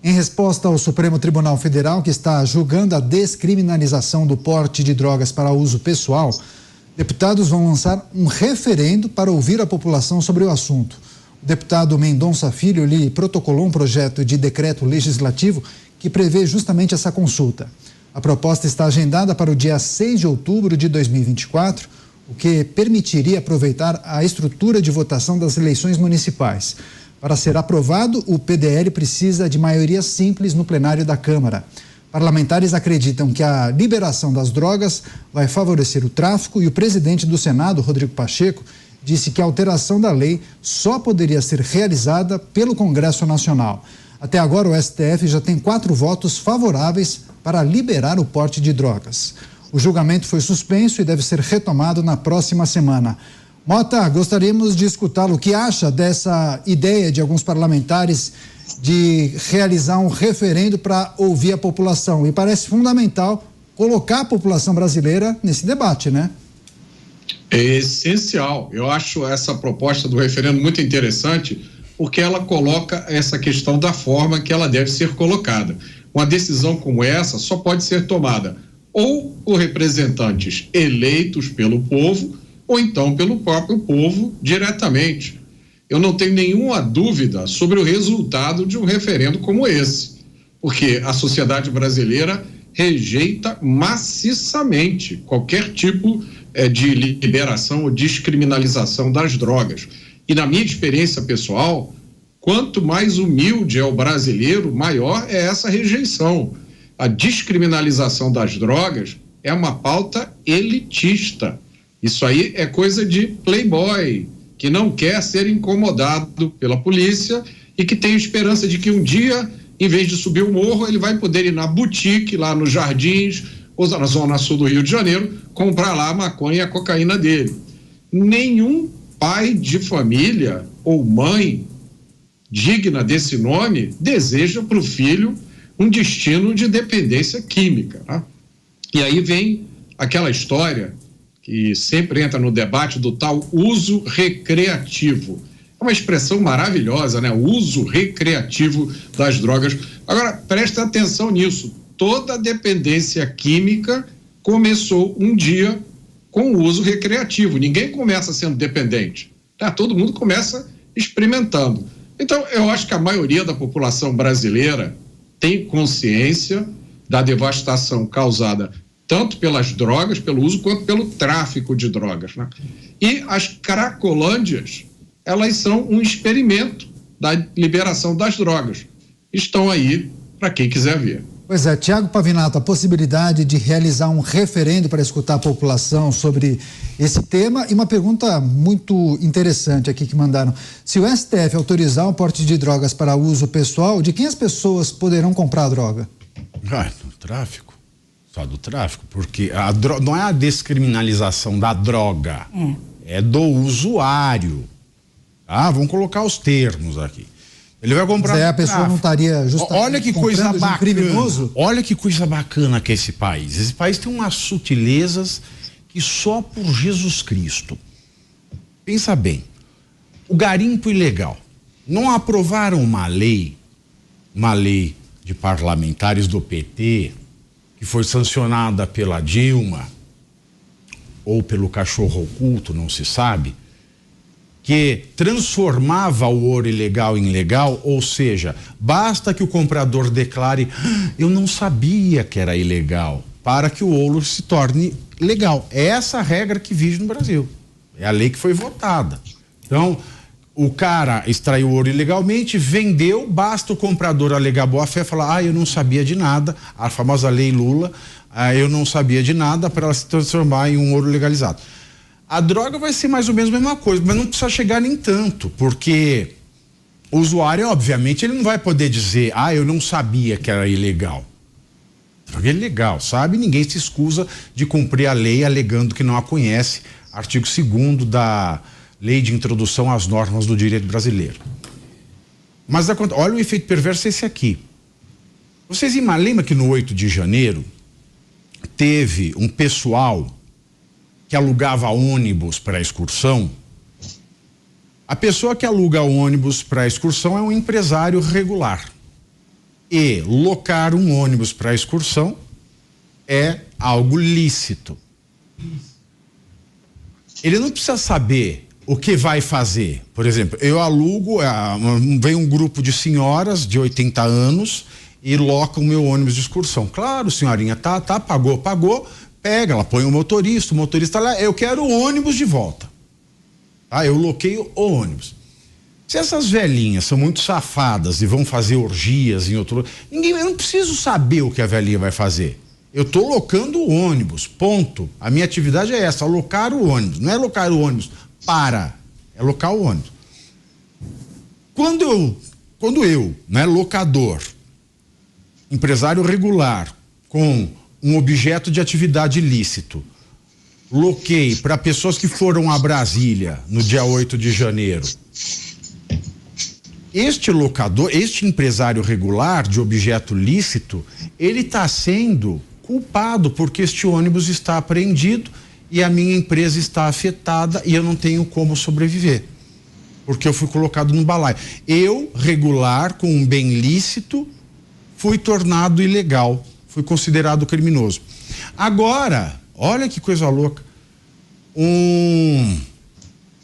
Em resposta ao Supremo Tribunal Federal, que está julgando a descriminalização do porte de drogas para uso pessoal, deputados vão lançar um referendo para ouvir a população sobre o assunto. O deputado Mendonça Filho lhe protocolou um projeto de decreto legislativo que prevê justamente essa consulta. A proposta está agendada para o dia 6 de outubro de 2024, o que permitiria aproveitar a estrutura de votação das eleições municipais. Para ser aprovado, o PDL precisa de maioria simples no plenário da Câmara. Parlamentares acreditam que a liberação das drogas vai favorecer o tráfico e o presidente do Senado, Rodrigo Pacheco, disse que a alteração da lei só poderia ser realizada pelo Congresso Nacional. Até agora, o STF já tem 4 votos favoráveis para liberar o porte de drogas. O julgamento foi suspenso e deve ser retomado na próxima semana. Mota, gostaríamos de escutá-lo. O que acha dessa ideia de alguns parlamentares de realizar um referendo para ouvir a população? E parece fundamental colocar a população brasileira nesse debate, né? É essencial. Eu acho essa proposta do referendo muito interessante, porque ela coloca essa questão da forma que ela deve ser colocada. Uma decisão como essa só pode ser tomada ou por representantes eleitos pelo povo, ou então pelo próprio povo diretamente. Eu não tenho nenhuma dúvida sobre o resultado de um referendo como esse, porque a sociedade brasileira rejeita maciçamente qualquer tipo de liberação ou descriminalização das drogas. E na minha experiência pessoal, quanto mais humilde é o brasileiro, maior é essa rejeição. A descriminalização das drogas é uma pauta elitista. Isso aí é coisa de playboy, que não quer ser incomodado pela polícia e que tem esperança de que um dia, em vez de subir o morro, ele vai poder ir na boutique, lá nos Jardins, ou na zona sul do Rio de Janeiro, comprar lá a maconha e a cocaína dele. Nenhum pai de família ou mãe digna desse nome deseja para o filho um destino de dependência química, né? E aí vem aquela história que sempre entra no debate do tal uso recreativo. É uma expressão maravilhosa, né? O uso recreativo das drogas. Agora, presta atenção nisso. Toda dependência química começou um dia com o uso recreativo. Ninguém começa sendo dependente, tá? Todo mundo começa experimentando. Então, eu acho que a maioria da população brasileira tem consciência da devastação causada tanto pelas drogas, pelo uso, quanto pelo tráfico de drogas, né? E as cracolândias, elas são um experimento da liberação das drogas. Estão aí para quem quiser ver. Pois é, Tiago Pavinato, a possibilidade de realizar um referendo para escutar a população sobre esse tema, e uma pergunta muito interessante aqui que mandaram. Se o STF autorizar o porte de drogas para uso pessoal, de quem as pessoas poderão comprar a droga? Do tráfico. Só do tráfico, porque não é a descriminalização da droga, é do usuário. Vamos colocar os termos aqui. Ele vai comprar. Mas aí a pessoa não estaria justamente. Olha que coisa bacana. Criminoso. Olha que coisa bacana que é esse país. Esse país tem umas sutilezas que só por Jesus Cristo. Pensa bem. O garimpo ilegal. Não aprovaram uma lei de parlamentares do PT, que foi sancionada pela Dilma ou pelo cachorro oculto, não se sabe, que transformava o ouro ilegal em legal, ou seja, basta que o comprador declare: eu não sabia que era ilegal, para que o ouro se torne legal. É essa a regra que vige no Brasil. É a lei que foi votada. Então, o cara extraiu o ouro ilegalmente, vendeu, basta o comprador alegar boa-fé e falar: eu não sabia de nada, a famosa lei Lula, eu não sabia de nada, para ela se transformar em um ouro legalizado. A droga vai ser mais ou menos a mesma coisa, mas não precisa chegar nem tanto, porque o usuário, obviamente, ele não vai poder dizer: eu não sabia que era ilegal. Droga é ilegal, sabe? Ninguém se escusa de cumprir a lei alegando que não a conhece. Artigo 2º da Lei de Introdução às Normas do Direito Brasileiro. Mas olha o efeito perverso esse aqui. Vocês lembram que no 8 de janeiro teve um pessoal que alugava ônibus para excursão? A pessoa que aluga ônibus para excursão é um empresário regular. E locar um ônibus para excursão é algo lícito. Ele não precisa saber o que vai fazer. Por exemplo, eu alugo, vem um grupo de senhoras de 80 anos e loca o meu ônibus de excursão. Claro, senhorinha, tá, pagou, pega, ela põe o motorista lá, eu quero o ônibus de volta. Tá? Eu loqueio o ônibus. Se essas velhinhas são muito safadas e vão fazer orgias em outro lugar, eu não preciso saber o que a velhinha vai fazer. Eu estou locando o ônibus, ponto. A minha atividade é essa, locar o ônibus. Não é locar o ônibus é locar o ônibus. Quando eu, né, locador, empresário regular, com um objeto de atividade ilícito, loquei para pessoas que foram a Brasília no dia 8 de janeiro. Este locador, este empresário regular de objeto lícito, ele está sendo culpado porque este ônibus está apreendido e a minha empresa está afetada e eu não tenho como sobreviver, porque eu fui colocado no balaio. Eu, regular, com um bem lícito, fui tornado ilegal, fui considerado criminoso. Agora, olha que coisa louca, um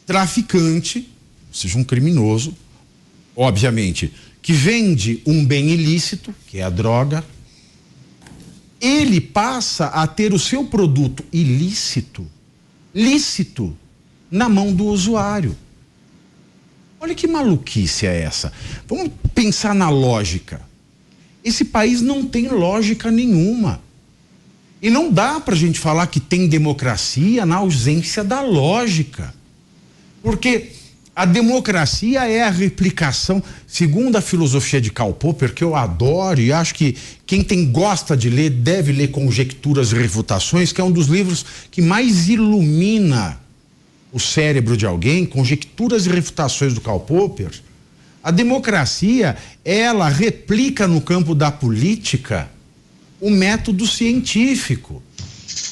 traficante, ou seja, um criminoso, obviamente, que vende um bem ilícito, que é a droga, ele passa a ter o seu produto lícito, na mão do usuário. Olha que maluquice é essa. Vamos pensar na lógica. Esse país não tem lógica nenhuma. E não dá pra gente falar que tem democracia na ausência da lógica. Porque a democracia é a replicação, segundo a filosofia de Karl Popper, que eu adoro e acho que quem gosta de ler deve ler Conjecturas e Refutações, que é um dos livros que mais ilumina o cérebro de alguém, Conjecturas e Refutações do Karl Popper. A democracia, ela replica no campo da política o método científico.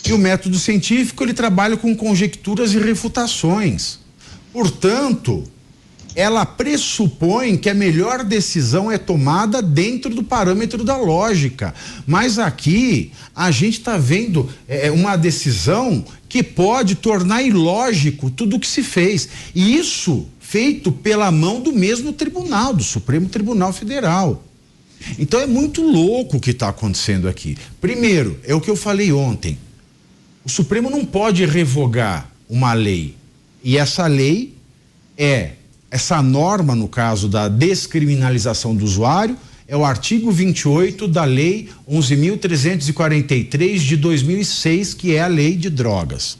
E o método científico, ele trabalha com conjecturas e refutações. Portanto, ela pressupõe que a melhor decisão é tomada dentro do parâmetro da lógica. Mas aqui a gente está vendo uma decisão que pode tornar ilógico tudo o que se fez. E isso feito pela mão do mesmo tribunal, do Supremo Tribunal Federal. Então é muito louco o que está acontecendo aqui. Primeiro, é o que eu falei ontem. O Supremo não pode revogar uma lei. E essa lei essa norma, no caso da descriminalização do usuário, é o artigo 28 da Lei 11.343 de 2006, que é a Lei de Drogas.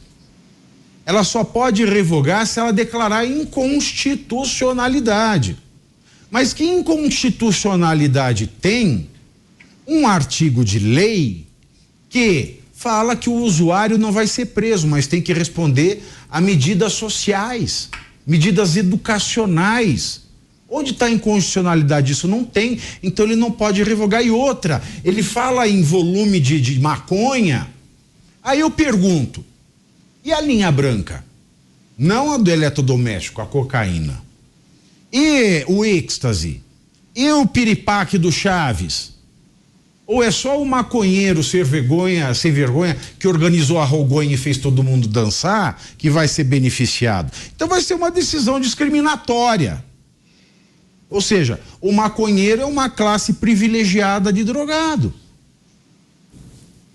Ela só pode revogar se ela declarar inconstitucionalidade. Mas que inconstitucionalidade tem um artigo de lei que fala que o usuário não vai ser preso, mas tem que responder a medidas sociais, medidas educacionais. Onde está a inconstitucionalidade? Isso não tem, então ele não pode revogar. E outra, ele fala em volume de maconha. Aí eu pergunto, e a linha branca? Não a do eletrodoméstico, a cocaína. E o êxtase? E o piripaque do Chaves? Ou é só o maconheiro sem vergonha, que organizou a rogonha e fez todo mundo dançar, que vai ser beneficiado? Então vai ser uma decisão discriminatória. Ou seja, o maconheiro é uma classe privilegiada de drogado.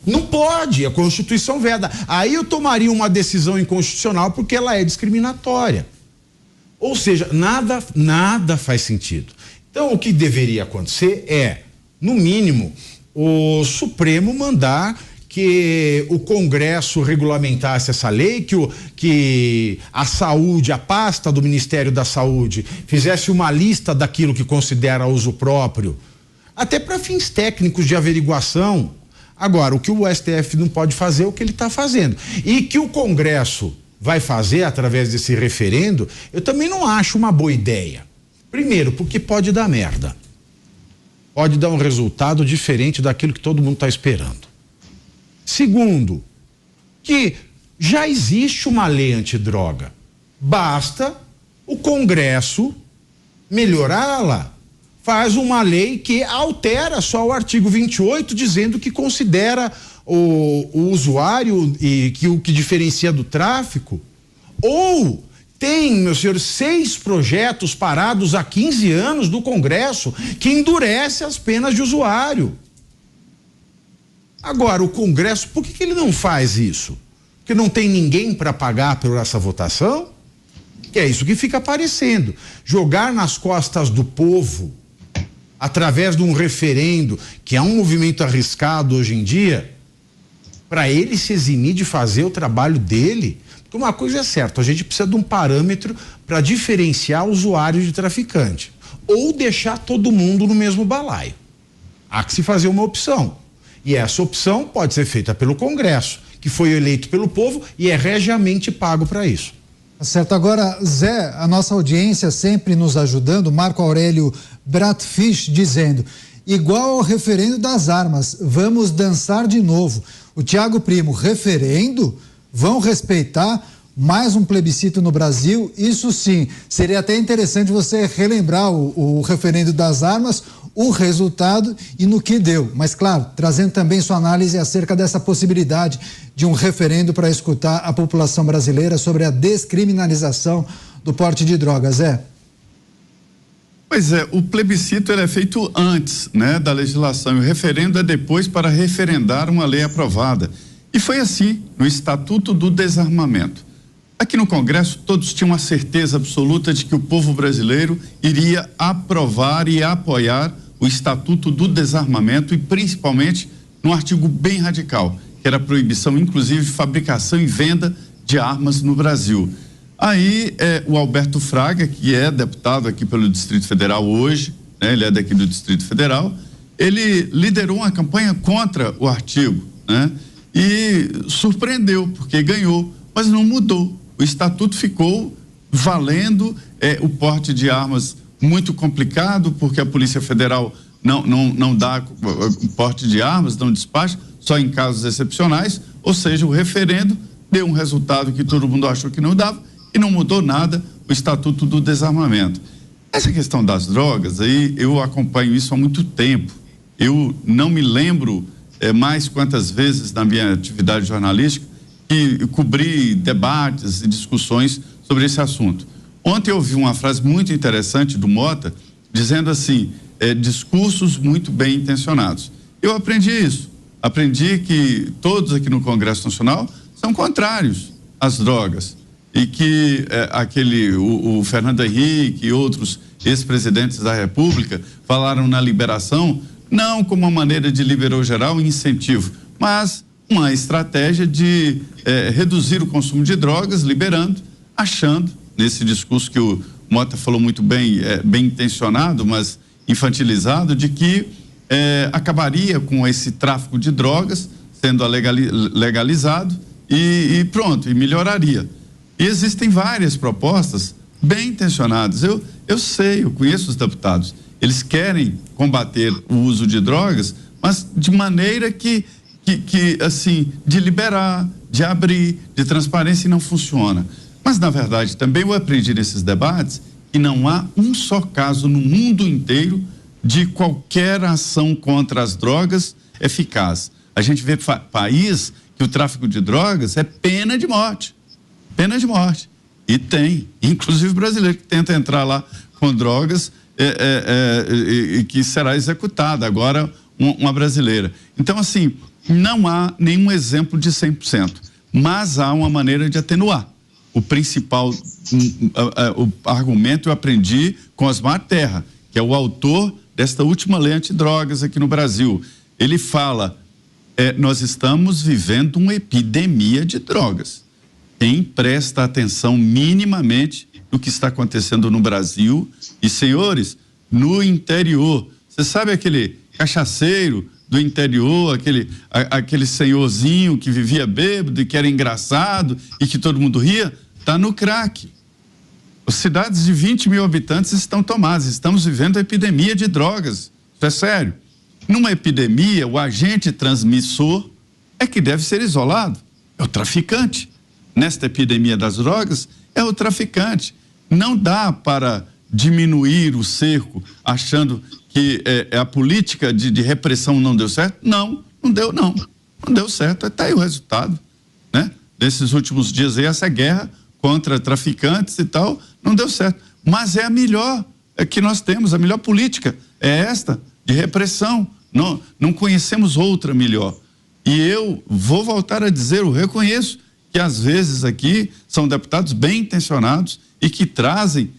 Não pode, a Constituição veda. Aí eu tomaria uma decisão inconstitucional porque ela é discriminatória. Ou seja, nada faz sentido. Então o que deveria acontecer é, no mínimo, o Supremo mandar que o Congresso regulamentasse essa lei, que a saúde, a pasta do Ministério da Saúde, fizesse uma lista daquilo que considera uso próprio, até para fins técnicos de averiguação. Agora, o que o STF não pode fazer é o que ele está fazendo. E que o Congresso vai fazer através desse referendo, eu também não acho uma boa ideia. Primeiro, porque pode dar merda. Pode dar um resultado diferente daquilo que todo mundo está esperando. Segundo, que já existe uma lei antidroga. Basta o Congresso melhorá-la, faz uma lei que altera só o artigo 28, dizendo que considera o usuário e que o que diferencia do tráfico. Ou tem, meus senhores, 6 projetos parados há 15 anos do Congresso que endurece as penas de usuário. Agora, o Congresso, por que ele não faz isso? Porque não tem ninguém para pagar por essa votação? Que é isso que fica aparecendo. Jogar nas costas do povo, através de um referendo, que é um movimento arriscado hoje em dia, para ele se eximir de fazer o trabalho dele. Porque uma coisa é certa, a gente precisa de um parâmetro para diferenciar usuário de traficante. Ou deixar todo mundo no mesmo balaio. Há que se fazer uma opção. E essa opção pode ser feita pelo Congresso, que foi eleito pelo povo e é regiamente pago para isso. Certo. Agora, Zé, a nossa audiência sempre nos ajudando, Marco Aurélio Bratfish dizendo, igual ao referendo das armas, vamos dançar de novo. O Tiago Primo, referendo? Vão respeitar mais um plebiscito no Brasil? Isso sim, seria até interessante você relembrar o referendo das armas, o resultado e no que deu. Mas, claro, trazendo também sua análise acerca dessa possibilidade de um referendo para escutar a população brasileira sobre a descriminalização do porte de drogas, Pois é, o plebiscito ele é feito antes, né, da legislação, e o referendo é depois para referendar uma lei aprovada. E foi assim no Estatuto do Desarmamento. Aqui no Congresso todos tinham a certeza absoluta de que o povo brasileiro iria aprovar e apoiar o Estatuto do Desarmamento e principalmente num artigo bem radical, que era a proibição, inclusive, de fabricação e venda de armas no Brasil. Aí o Alberto Fraga, que é deputado aqui pelo Distrito Federal hoje, né, ele é daqui do Distrito Federal, ele liderou uma campanha contra o artigo, né, e surpreendeu, porque ganhou, mas não mudou. O Estatuto ficou valendo, o porte de armas muito complicado, porque a Polícia Federal não dá porte de armas, não despacha, só em casos excepcionais, ou seja, o referendo deu um resultado que todo mundo achou que não dava e não mudou nada o Estatuto do Desarmamento. Essa questão das drogas, aí eu acompanho isso há muito tempo. Eu não me lembro mais quantas vezes na minha atividade jornalística que cobri debates e discussões sobre esse assunto. Ontem eu ouvi uma frase muito interessante do Mota, dizendo assim, discursos muito bem intencionados. Eu aprendi isso. Aprendi que todos aqui no Congresso Nacional são contrários às drogas e que o Fernando Henrique e outros ex-presidentes da República falaram na liberação, não como uma maneira de liberar geral e incentivo, mas uma estratégia de reduzir o consumo de drogas, liberando, achando, nesse discurso que o Mota falou muito bem, bem intencionado, mas infantilizado, de que acabaria com esse tráfico de drogas sendo legalizado e pronto, e melhoraria. E existem várias propostas bem intencionadas. Eu sei, eu conheço os deputados, eles querem combater o uso de drogas, mas de maneira que assim, de liberar, de abrir, de transparência, e não funciona. Mas, na verdade, também eu aprendi nesses debates que não há um só caso no mundo inteiro de qualquer ação contra as drogas eficaz. A gente vê país que o tráfico de drogas é pena de morte. Pena de morte. E tem, inclusive brasileiro que tenta entrar lá com drogas e que será executada. Agora, uma brasileira. Então, assim, não há nenhum exemplo de 100%, mas há uma maneira de atenuar. O principal o argumento eu aprendi com Osmar Terra, que é o autor desta última lei antidrogas aqui no Brasil. Ele fala, nós estamos vivendo uma epidemia de drogas. Quem presta atenção minimamente no que está acontecendo no Brasil e, senhores, no interior. Você sabe aquele cachaceiro do interior, aquele senhorzinho que vivia bêbado e que era engraçado e que todo mundo ria? Está no crack. As cidades de 20 mil habitantes estão tomadas. Estamos vivendo a epidemia de drogas. Isso é sério. Numa epidemia, o agente transmissor é que deve ser isolado. É o traficante. Nesta epidemia das drogas, é o traficante. Não dá para diminuir o cerco, achando que a política de repressão não deu certo? Não deu certo. Está aí o resultado, né? Desses últimos dias aí, essa guerra contra traficantes e tal, não deu certo. Mas é a melhor que nós temos, a melhor política é esta, de repressão. Não conhecemos outra melhor. E eu vou voltar a dizer, eu reconheço que às vezes aqui são deputados bem intencionados e que trazem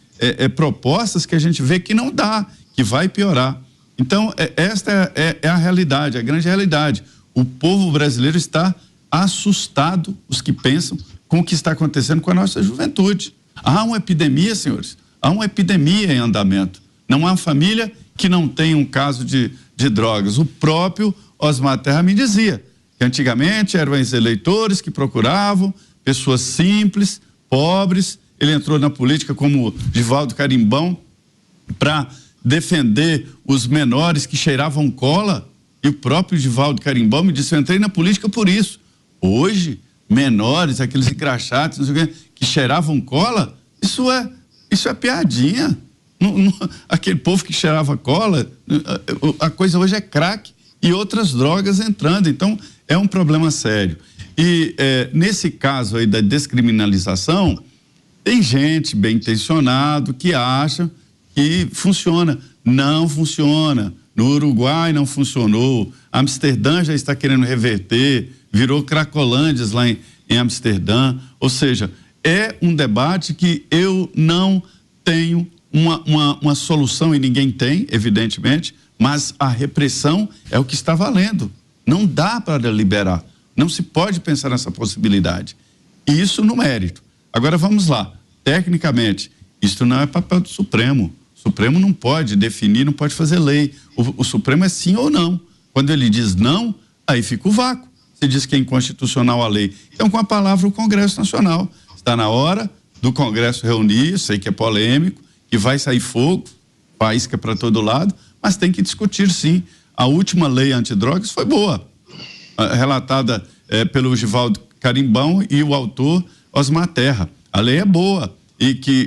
propostas que a gente vê que não dá, que vai piorar. Então, esta é a realidade, a grande realidade. O povo brasileiro está assustado, os que pensam, com o que está acontecendo com a nossa juventude. Há uma epidemia, senhores, há uma epidemia em andamento. Não há família que não tenha um caso de drogas. O próprio Osmar Terra me dizia que antigamente eram os eleitores que procuravam pessoas simples, pobres. Ele entrou na política como Divaldo Carimbão para defender os menores que cheiravam cola, e o próprio Divaldo Carimbão me disse, eu entrei na política por isso. Hoje, menores, aqueles engraxados, não sei o quê, que cheiravam cola, isso é piadinha. Aquele povo que cheirava cola, a coisa hoje é crack e outras drogas entrando, então é um problema sério. E nesse caso aí da descriminalização, tem gente bem intencionado que acha que funciona. Não funciona. No Uruguai não funcionou. Amsterdã já está querendo reverter, virou Cracolândias lá em Amsterdã. Ou seja, é um debate que eu não tenho uma solução, e ninguém tem, evidentemente, mas a repressão é o que está valendo. Não dá para liberar. Não se pode pensar nessa possibilidade. Isso no mérito. Agora vamos lá. Tecnicamente, isso não é papel do Supremo. O Supremo não pode definir, não pode fazer lei. O Supremo é sim ou não. Quando ele diz não, aí fica o vácuo. Você diz que é inconstitucional a lei. Então, com a palavra, o Congresso Nacional. Está na hora do Congresso reunir, sei que é polêmico, que vai sair fogo, faísca para todo lado, mas tem que discutir sim. A última lei antidrogas foi boa, relatada pelo Divaldo Carimbão e o autor Osmar Terra. A lei é boa e que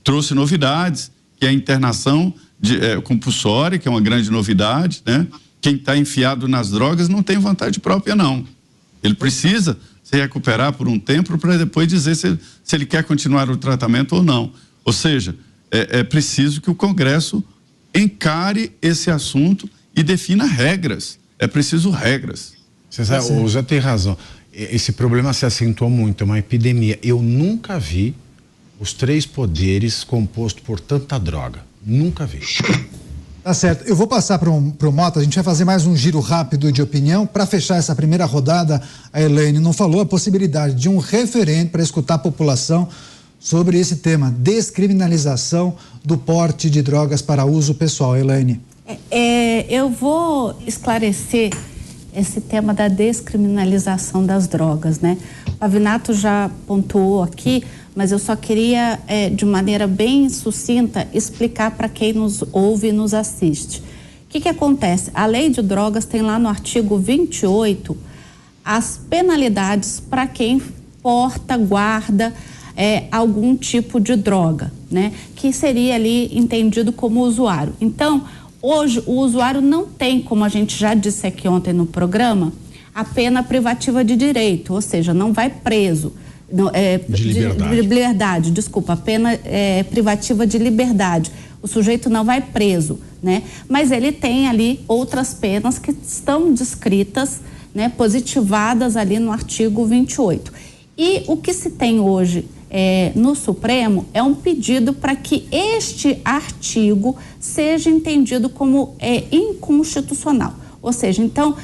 trouxe novidades, que é a internação compulsória, que é uma grande novidade, né? Quem está enfiado nas drogas não tem vontade própria, não. Ele precisa se recuperar por um tempo para depois dizer se ele quer continuar o tratamento ou não. Ou seja, é preciso que o Congresso encare esse assunto e defina regras. É preciso regras. O Zé tem razão. Esse problema se acentuou muito, é uma epidemia. Eu nunca vi os três poderes compostos por tanta droga. Nunca vi. Tá certo. Eu vou passar para o Mota, a gente vai fazer mais um giro rápido de opinião. Para fechar essa primeira rodada, a Elaine não falou a possibilidade de um referendo para escutar a população sobre esse tema, descriminalização do porte de drogas para uso pessoal. Elaine. Eu vou esclarecer esse tema da descriminalização das drogas, né? O Pavinato já pontuou aqui, mas eu só queria, de maneira bem sucinta, explicar para quem nos ouve e nos assiste. O que acontece? A lei de drogas tem lá no artigo 28 as penalidades para quem porta, guarda algum tipo de droga, né? Que seria ali entendido como usuário. Então, hoje o usuário não tem, como a gente já disse aqui ontem no programa, a pena privativa de direito, ou seja, não vai preso. De liberdade, desculpa, a pena privativa de liberdade. O sujeito não vai preso, né? Mas ele tem ali outras penas que estão descritas, né, positivadas ali no artigo 28. E o que se tem hoje no Supremo é um pedido para que este artigo seja entendido como inconstitucional. Ou seja, então,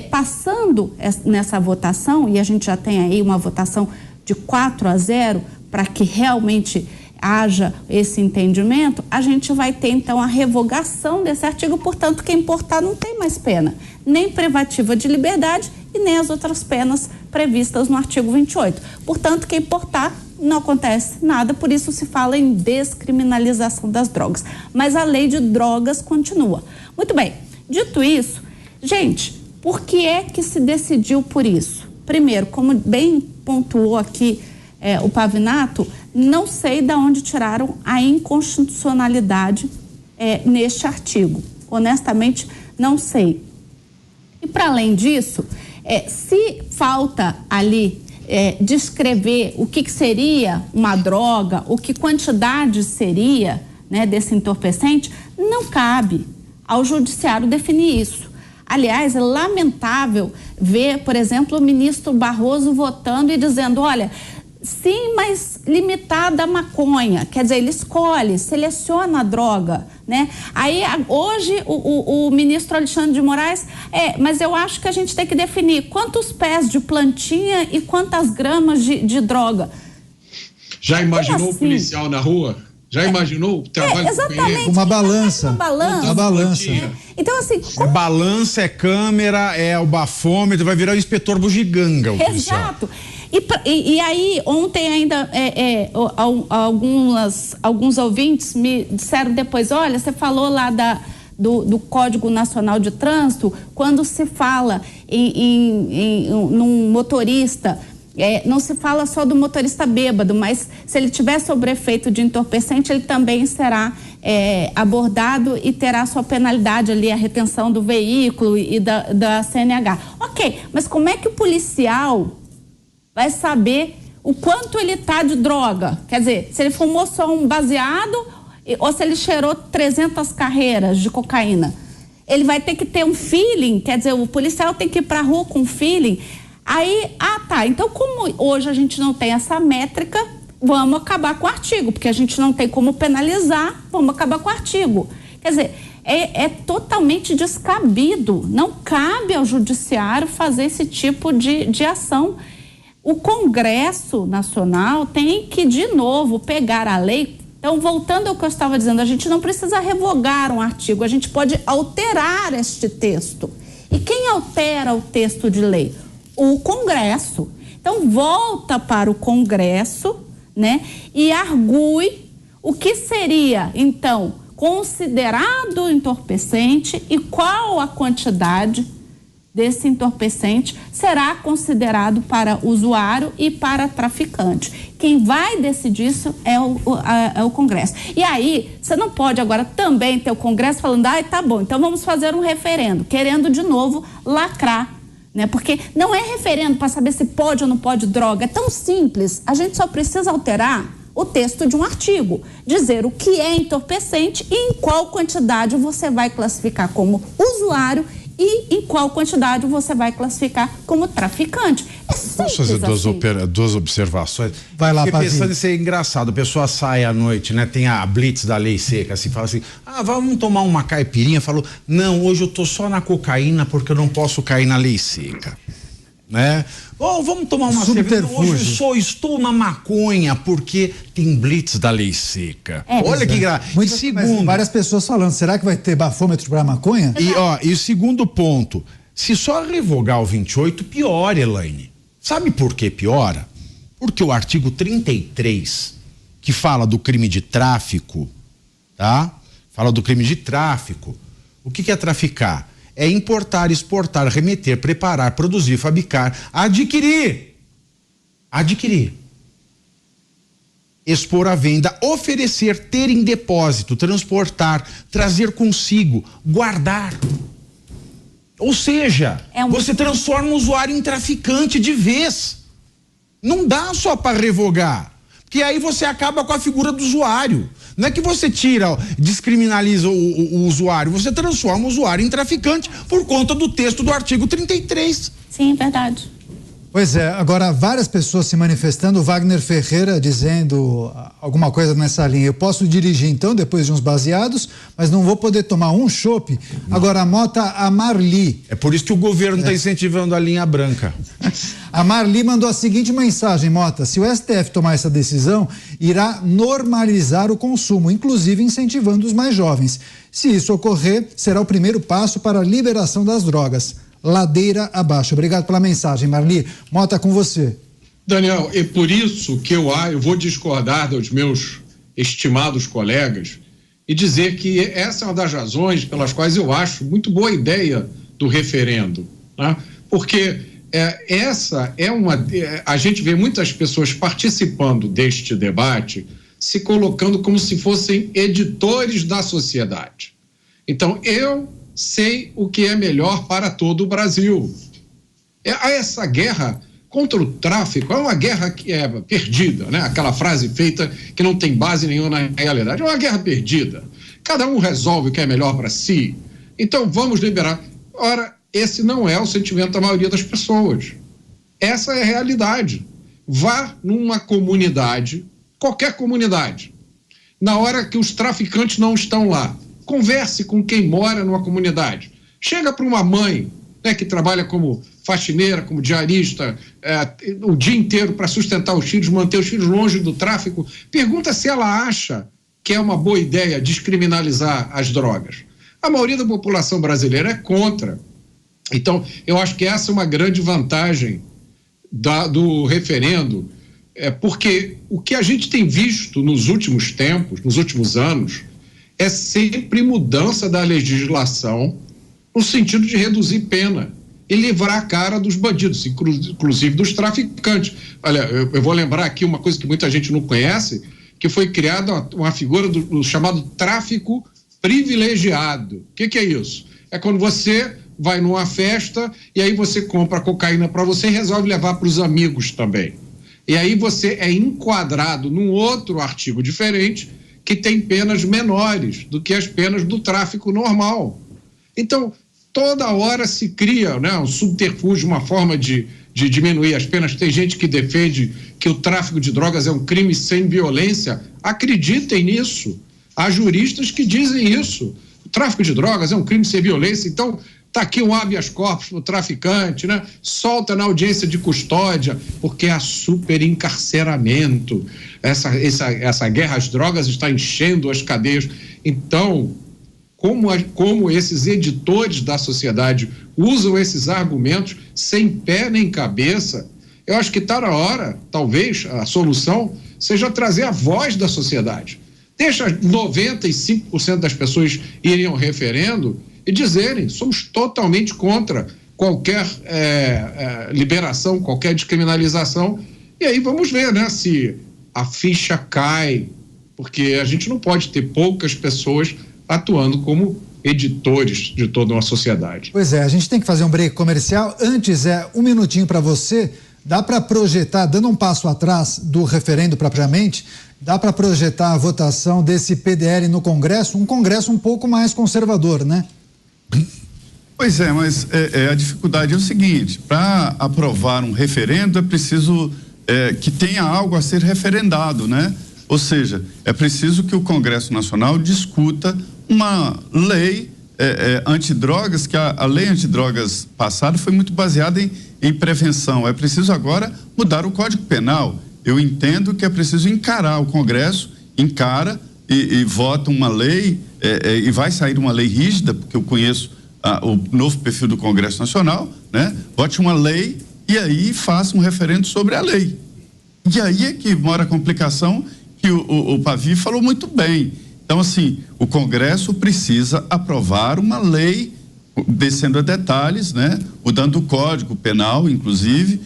passando nessa votação, e a gente já tem aí uma votação de 4-0, para que realmente haja esse entendimento, a gente vai ter então a revogação desse artigo, portanto, quem portar não tem mais pena, nem privativa de liberdade e nem as outras penas previstas no artigo 28. Portanto, quem portar, não acontece nada, por isso se fala em descriminalização das drogas. Mas a lei de drogas continua. Muito bem, dito isso, gente, por que é que se decidiu por isso? Primeiro, como bem pontuou aqui o Pavinato, Não sei de onde tiraram a inconstitucionalidade neste artigo. Honestamente, não sei. E para além disso, se falta ali descrever o que seria uma droga, o que quantidade seria, né, desse entorpecente, não cabe ao judiciário definir isso. Aliás, é lamentável ver, por exemplo, o ministro Barroso votando e dizendo, olha, sim, mas limitada a maconha. Quer dizer, ele escolhe, seleciona a droga, né? Aí, hoje, o ministro Alexandre de Moraes, mas eu acho que a gente tem que definir quantos pés de plantinha e quantas gramas de droga. Já imaginou o policial na rua? Já imaginou o trabalho exatamente. Uma balança. Uma balança. Então, assim... Balança, câmera, o bafômetro, vai virar o inspetor bugiganga, o policial. Exato. E aí, ontem ainda alguns ouvintes me disseram depois, olha, você falou lá do Código Nacional de Trânsito, quando se fala num motorista, não se fala só do motorista bêbado, mas se ele tiver sob efeito de entorpecente, ele também será abordado e terá sua penalidade ali, a retenção do veículo e da CNH. Ok, mas como é que o policial vai saber o quanto ele está de droga? Quer dizer, se ele fumou só um baseado ou se ele cheirou 300 carreiras de cocaína. Ele vai ter que ter um feeling, quer dizer, o policial tem que ir para a rua com feeling. Aí, então como hoje a gente não tem essa métrica, vamos acabar com o artigo, porque a gente não tem como penalizar, vamos acabar com o artigo. Quer dizer, é totalmente descabido, não cabe ao judiciário fazer esse tipo de ação. O Congresso Nacional tem que, de novo, pegar a lei. Então, voltando ao que eu estava dizendo, a gente não precisa revogar um artigo, a gente pode alterar este texto. E quem altera o texto de lei? O Congresso. Então, volta para o Congresso, né, e argue o que seria, então, considerado entorpecente e qual a quantidade desse entorpecente será considerado para usuário e para traficante. Quem vai decidir isso é o Congresso. E aí, você não pode agora também ter o Congresso falando, tá bom, então vamos fazer um referendo, querendo de novo lacrar, né? Porque não é referendo para saber se pode ou não pode droga, é tão simples, a gente só precisa alterar o texto de um artigo, dizer o que é entorpecente e em qual quantidade você vai classificar como usuário e em qual quantidade você vai classificar como traficante. Posso fazer duas observações? Vai lá, Fiquei pensando em ser engraçado, a pessoa sai à noite, né? Tem a blitz da lei seca, assim, fala assim, vamos tomar uma caipirinha, falou, não, hoje eu tô só na cocaína porque eu não posso cair na lei seca, né? Vamos tomar uma cerveja, hoje eu estou na maconha porque tem blitz da lei seca. Olha que graça. Segundo, várias pessoas falando, será que vai ter bafômetro para maconha? E o segundo ponto, se só revogar o 28, piora, Elaine. Sabe por que piora? Porque o artigo 33, que fala do crime de tráfico, tá? Fala do crime de tráfico. O que é traficar? É importar, exportar, remeter, preparar, produzir, fabricar, adquirir, expor à venda, oferecer, ter em depósito, transportar, trazer consigo, guardar. Ou seja, você transforma o usuário em traficante de vez. Não dá só para revogar, porque aí você acaba com a figura do usuário. Não é que você descriminaliza o usuário, você transforma o usuário em traficante por conta do texto do artigo 33. Sim, verdade. Pois é, agora várias pessoas se manifestando, o Wagner Ferreira dizendo alguma coisa nessa linha. Eu posso dirigir então depois de uns baseados, mas não vou poder tomar um chopp. Agora a Marli. É por isso que o governo está incentivando a linha branca. A Marli mandou a seguinte mensagem, Mota: se o STF tomar essa decisão, irá normalizar o consumo, inclusive incentivando os mais jovens. Se isso ocorrer, será o primeiro passo para a liberação das drogas. Ladeira abaixo. Obrigado pela mensagem, Marli. Mota, com você. Daniel, é por isso que eu vou discordar dos meus estimados colegas e dizer que essa é uma das razões pelas quais eu acho muito boa a ideia do referendo, né? Porque a gente vê muitas pessoas participando deste debate se colocando como se fossem editores da sociedade. Então, eu sei o que é melhor para todo o Brasil. Essa guerra contra o tráfico é uma guerra que é perdida, né? Aquela frase feita que não tem base nenhuma na realidade. É uma guerra perdida. Cada um resolve o que é melhor para si. Então, vamos liberar. Ora, esse não é o sentimento da maioria das pessoas. Essa é a realidade. Vá numa comunidade, qualquer comunidade, na hora que os traficantes não estão lá, converse com quem mora numa comunidade. Chega para uma mãe, né, que trabalha como faxineira, como diarista, o dia inteiro para sustentar os filhos, manter os filhos longe do tráfico, pergunta se ela acha que é uma boa ideia descriminalizar as drogas. A maioria da população brasileira é contra. Então, eu acho que essa é uma grande vantagem do referendo, porque o que a gente tem visto nos últimos tempos, nos últimos anos, é sempre mudança da legislação no sentido de reduzir pena e livrar a cara dos bandidos, inclusive dos traficantes. Olha, eu vou lembrar aqui uma coisa que muita gente não conhece, que foi criada uma figura do chamado tráfico privilegiado. O que é isso? É quando você vai numa festa e aí você compra cocaína para você e resolve levar para os amigos também. E aí você é enquadrado num outro artigo diferente que tem penas menores do que as penas do tráfico normal. Então, toda hora se cria, né, um subterfúgio, uma forma de diminuir as penas. Tem gente que defende que o tráfico de drogas é um crime sem violência. Acreditem nisso. Há juristas que dizem isso. O tráfico de drogas é um crime sem violência. Então, está aqui um habeas corpus para o traficante, né? Solta na audiência de custódia, porque há superencarceramento. Essa guerra às drogas está enchendo as cadeias. Então, como esses editores da sociedade usam esses argumentos sem pé nem cabeça, eu acho que está na hora, talvez, a solução seja trazer a voz da sociedade. Deixa 95% das pessoas irem ao referendo e dizerem: somos totalmente contra qualquer liberação, qualquer descriminalização. E aí vamos ver, né, se a ficha cai, porque a gente não pode ter poucas pessoas atuando como editores de toda uma sociedade. Pois é, a gente tem que fazer um break comercial. Antes, um minutinho para você. Dá para projetar, dando um passo atrás do referendo propriamente, dá para projetar a votação desse PDL no Congresso, um Congresso um pouco mais conservador, né? Pois é, mas a dificuldade é o seguinte: para aprovar um referendo é preciso que tenha algo a ser referendado, né? Ou seja, é preciso que o Congresso Nacional discuta uma lei antidrogas, que a lei antidrogas passada foi muito baseada em prevenção. É preciso agora mudar o Código Penal. Eu entendo que é preciso encarar, o Congresso encara e vota uma lei, e vai sair uma lei rígida, porque eu conheço o novo perfil do Congresso Nacional, né? Vote uma lei e aí faça um referendo sobre a lei. E aí é que mora a complicação, que o Pavi falou muito bem. Então, assim, o Congresso precisa aprovar uma lei, descendo a detalhes, né? Mudando o Código Penal, inclusive,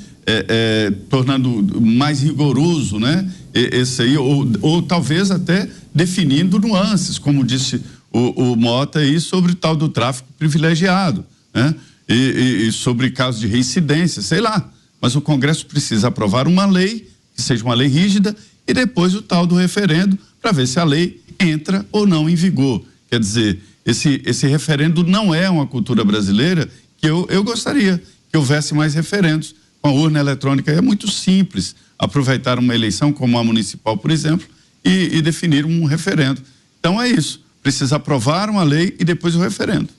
tornando mais rigoroso, né? Esse aí, ou talvez até definindo nuances, como disse o Mota aí, sobre o tal do tráfico privilegiado, né? E sobre casos de reincidência, sei lá. Mas o Congresso precisa aprovar uma lei, que seja uma lei rígida, e depois o tal do referendo, para ver se a lei entra ou não em vigor. Quer dizer, esse referendo não é uma cultura brasileira que eu gostaria que houvesse mais referendos. Com a urna eletrônica é muito simples aproveitar uma eleição como a municipal, por exemplo, e definir um referendo. Então é isso, precisa aprovar uma lei e depois o referendo.